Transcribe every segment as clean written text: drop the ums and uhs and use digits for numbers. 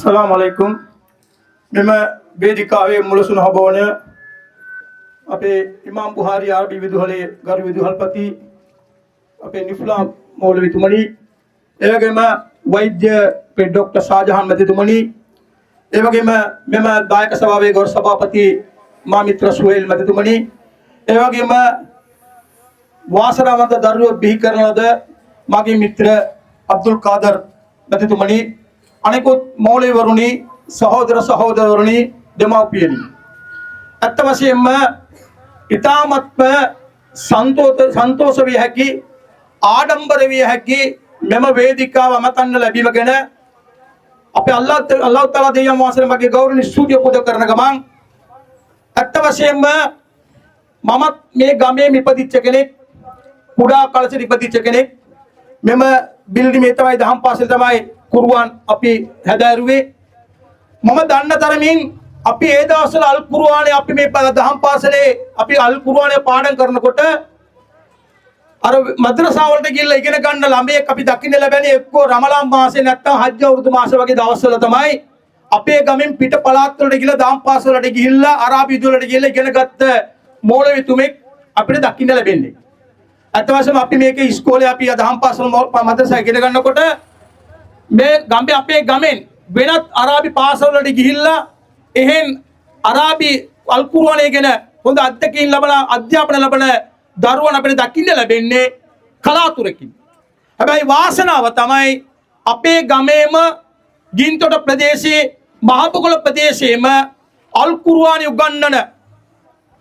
अस्सलामुअलैकुम මෙම වේදිකාවේ මුලසුන හබවන අපේ ඉමාම් බුහාරි ආරබි විදුහලේ ගරු විදුහල්පති අපේ නිෆ්ලා මෞලවිතුමනි එවැගේම වෛද්‍ය පේ ડોક્ટર ෂාජහාන් මැතිතුමනි එවැගේම මෙම දායක සභාවේ ගෞරව සභාපති මා මිත්‍ර සුහේල් මැතිතුමනි එවැගේම වාසනාවන්ත දරුවෝ බිහි කරන ලද මගේ මිත්‍ර අබ්දුල් කාදර් මැතිතුමනි අනෙකුත් මෞලවිවරුනි සහෝදර සහෝදරවරුනි දෙමාපියනි ඇත්ත වශයෙන්ම ඊ타මත්ම සන්තෝෂ විය හැකි ආඩම්බර විය හැකි මෙම වේදිකාව අමතන්න ලැබීම ගැන අපේ අල්ලාහ් තාලා දෙවියන් වහන්සේ මගේ ගෞරවනීය ස්තුතිය පුද කරන ගමන් ඇත්ත වශයෙන්ම මම මේ ගමේ ඉපදිච්ච කෙනෙක් කුඩා කාලේ ඉපදිච්ච කෙනෙක් මෙම බිල්ඩිමේ තමයි දහම් පාසල තමයි කුරුවන් අපි හැදෑරුවේ මම දන්න තරමින් අපි ඒ දවස්වල අල් කුර්ආනේ අපි මේ දහම් පාසලේ අපි අල් කුර්ආනේ පාඩම් කරනකොට අර මද්රසා වලට ගිහිල්ලා ඉගෙන ගන්න ළමයෙක් අපි දකින්න ලැබෙන්නේ එක්කෝ රමලාන් මාසේ නැත්තම් හජ් අවුරුදු මාසේ වගේ දවස්වල තමයි අපේ ගමෙන් පිට පළාත් වලට ගිහිල්ලා දහම් පාසල වලට ගිහිල්ලා අරාබි විදුහල වලට ගිහිල්ලා ඉගෙන ගත්ත මौलවිතුමෙක් අපිට දකින්න ලැබෙන්නේ. අත වශයෙන්ම අපි මේකේ ඉස්කෝලේ අපි දහම් පාසල මද්රසා ඉගෙන ගන්නකොට මේ ගම්බේ අපේ ගමෙන් වෙනත් අරාබි පාසල් වලට ගිහිල්ලා එහෙන් අරාබි අල් කුර්ආනය ගැන හොඳ අත්දැකීම් ලබන අධ්‍යාපන ලබන දරුවන් අපිට දකින්න ලැබෙන්නේ කලාතුරකින්. හැබැයි වාසනාව තමයි අපේ ගමේම ගින්තොට ප්‍රදේශයේ මහබගොළ ප්‍රදේශයේම අල් කුර්ආනය උගන්වන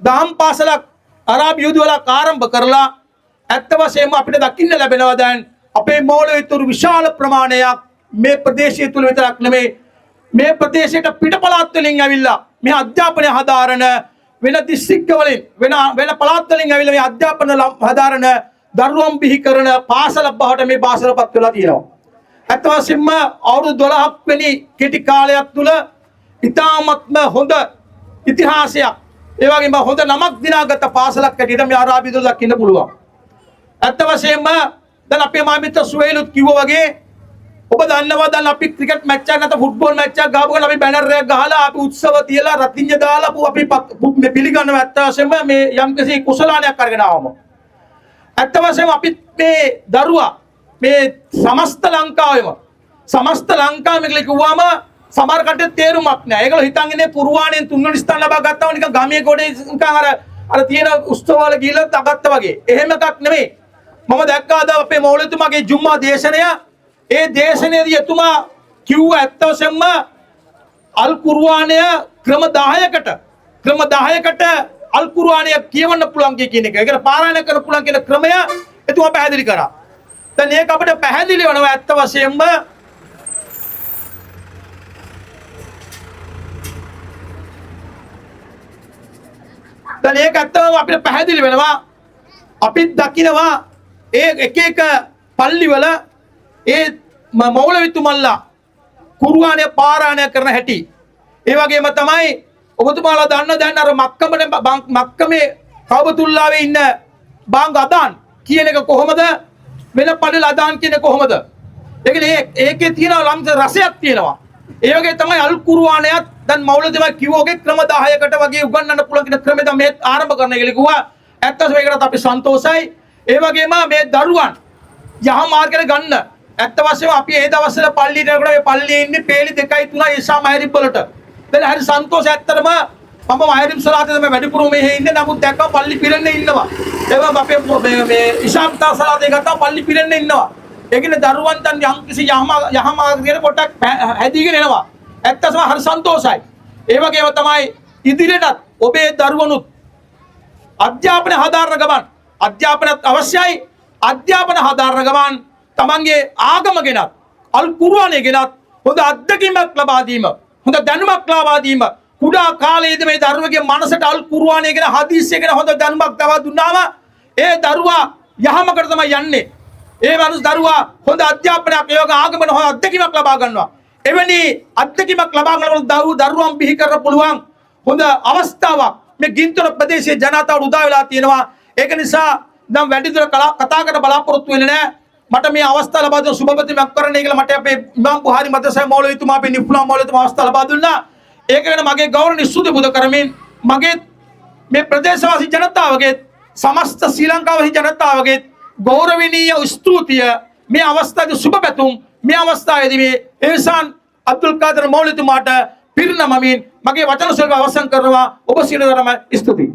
දහම් පාසලක් අරාබි විදුහලක් ආරම්භ කරලා ඇත්ත වශයෙන්ම අපිට දකින්න ලැබෙනවා දැන් අපේ මෞලවිතුරු විශාල ප්‍රමාණයක් මේ ප්‍රදේශය තුල විතරක් නෙමෙයි මේ ප්‍රදේශයට පිටපළාත් වලින් ඇවිල්ලා මේ අධ්‍යාපනය හදාරන වෙන දිස්ත්‍රික්ක වලින් වෙන පළාත් වලින් ඇවිල්ලා මේ අධ්‍යාපන හදාරන දරුවන් බිහි කරන පාසල බවට මේ පාසලපත් වෙලා තියෙනවා. අත් වශයෙන්ම අවුරුදු 12ක් වෙනි කෙටි කාලයක් තුල ඉතාමත්ම හොඳ ඉතිහාසයක් ඒ වගේම හොඳ නමක් දිනාගත පාසලක් ඇටියට මේ අරාබි විදුහල දකින්න පුළුවන්. අත් වශයෙන්ම දැන් අපේ මාමිත සුහේලුත් කිව්වා වගේ ඔබ දන්නවා දැන් අපි ක්‍රිකට් මැච් එකක් නැත්නම් ෆුට්බෝල් මැච් එකක් ගහපු ගමන් අපි බැනර් එකක් ගහලා අපි උත්සව තියලා රතිඤ්ඤ දාලා අපි මේ පිළිගන්නවා ඇත්ත වශයෙන්ම මේ යම්කිසි කුසලානයක් අරගෙන ආවම ඇත්ත වශයෙන්ම අපි මේ දරුවා මේ සමස්ත ලංකාවෙම කියලා කිව්වම සමහර කටේ තේරුමක් නැහැ. ඒගොල්ලෝ හිතන් ඉන්නේ කුර්ආනෙන් තුන්වෙනි ස්ථාන ලබා ගත්තාම නිකන් ගමේ ගොඩේ නිකන් අර තියෙන උත්සව වල ගිහිල්ලා තගත්තා වගේ. එහෙම එකක් නෙමෙයි. මම දැක්කා අද අපේ මෞලවිතුමාගේ ජුම්මා දේශනය ඒ දේශනයේදී එතුමා කිව්ව ඇත්ත වශයෙන්ම අල් කුර්ආනය ක්‍රම 10කට අල් කුර්ආනය කියවන්න පුළුවන් කියන එක. ඒකට පාරායන කරන්න පුළුවන් කියන ක්‍රමය එතුමා පැහැදිලි කරා. දැන් මේක අපිට පැහැදිලි වෙනවා ඇත්ත වශයෙන්ම දැන් ඒක ඇත්තම අපිට පැහැදිලි වෙනවා අපිත් දකිනවා ඒ එක පල්ලිවල ඒ මෞලවිතුමල්ලා කුර්ආනය පාරායනය කරන හැටි. ඒ වගේම තමයි ඔබතුමාලා දන්න දැන් අර මක්කමේ කවබතුල්ලාවේ ඉන්න බාංග අදාන් කියන එක කොහොමද වෙන පළල අදාන් කියන කොහොමද? ඒකේ තියෙන ලම්ස රසයක් තියෙනවා. ඒ වගේ තමයි අල් කුර්ආනයත් දැන් මෞලවිතුමා කිව්වෝගේ ක්‍රම 10කට වගේ උගන්වන්න පුළුවන් කියන ක්‍රමය තමයි මේ ආරම්භ කරන්න කියලා කිව්වා. ඇත්තටම ඒකට අපි සන්තෝෂයි. ඒ වගේම මේ දරුවන් යහ මාර්ගයට ගන්න ඇත්ත වශයෙන්ම අපි ඒ දවස්වල පල්ලියට යනකොට මේ පල්ලියේ ඉන්නේ පේලි 2යි 3යි ඉෂා මහරිබ් වලට. දැන් හරි සන්තෝෂයි ඇත්තටම මම මහරිබ් සලාතේ තමයි වැඩිපුරම මෙහෙ ඉන්නේ. නමුත් දැක්කම පල්ලි පිරෙන්නේ ඉන්නවා. ඒවා අපේ මේ ඉෂා සලාතේ ගත්තා පල්ලි පිරෙන්නේ ඉන්නවා. ඒ කියන්නේ දරුවන් දැන් යම්කිසි යහ මාර්ගයට පොඩ්ඩක් හැදීගෙන එනවා. ඇත්තටම හරි සන්තෝෂයි. ඒ වගේම තමයි ඉදිරියටත් ඔබේ දරුවනුත් අධ්‍යාපන හදාරන ගමන් අධ්‍යාපනත් අවශ්‍යයි. අධ්‍යාපන හදාරන ගමන් තමන්ගේ ආගම ගෙනත් අල් කුර්ආනය ගෙනත් හොඳ අත්දැකීමක් ලබා දීම හොඳ දැනුමක් ලබා දීම කුඩා කාලයේදී මේ දරුවගේ මනසට අල් කුර්ආනය ගැන හදීසිය ගැන හොඳ දැනුමක් ලබා දුන්නාම ඒ දරුවා යහමකට තමයි යන්නේ. ඒ වගේ දරුවා හොඳ අධ්‍යාපනයක් යෝග ආගමන හොඳ අත්දැකීමක් ලබා ගන්නවා. එවැනි අත්දැකීමක් ලබා ගන්නකොට දරුවන් බිහි කරන්න පුළුවන් හොඳ අවස්ථාවක් මේ ගින්තොට ප්‍රදේශයේ ජනතාවට උදා වෙලා තියෙනවා. ඒක නිසා නම් වැඩිදුර කතා කර බලාපොරොත්තු වෙන්නේ නැහැ. මට මේ අවස්ථාව ලබා දුන්න සුබපතිමක් කරන්න කියලා මට අපේ ඉමාම් බුහාරි මද්රසා මෞලවිතුමා අපේ නිෆ්ලා මෞලවිතුමා අවස්ථාව ලබා දුන්නා. ඒක වෙන මගේ ගෞරවනීය ස්තුති පුද කරමින් මගේ මේ ප්‍රදේශවාසී ජනතාවගේ සමස්ත ශ්‍රී ලංකාවේ ජනතාවගේ ගෞරවණීය ස්තුතිය මේ අවස්ථාවේ සුබ පැතුම් මේ අවස්ථාවේදී මේ එහ්සාන් අබ්දුල් කාදර් මෞලවිතුමාට පිරිනමමින් මගේ වචන සල්ව අවසන් කරනවා. ඔබ සියලුම ස්තුතියි.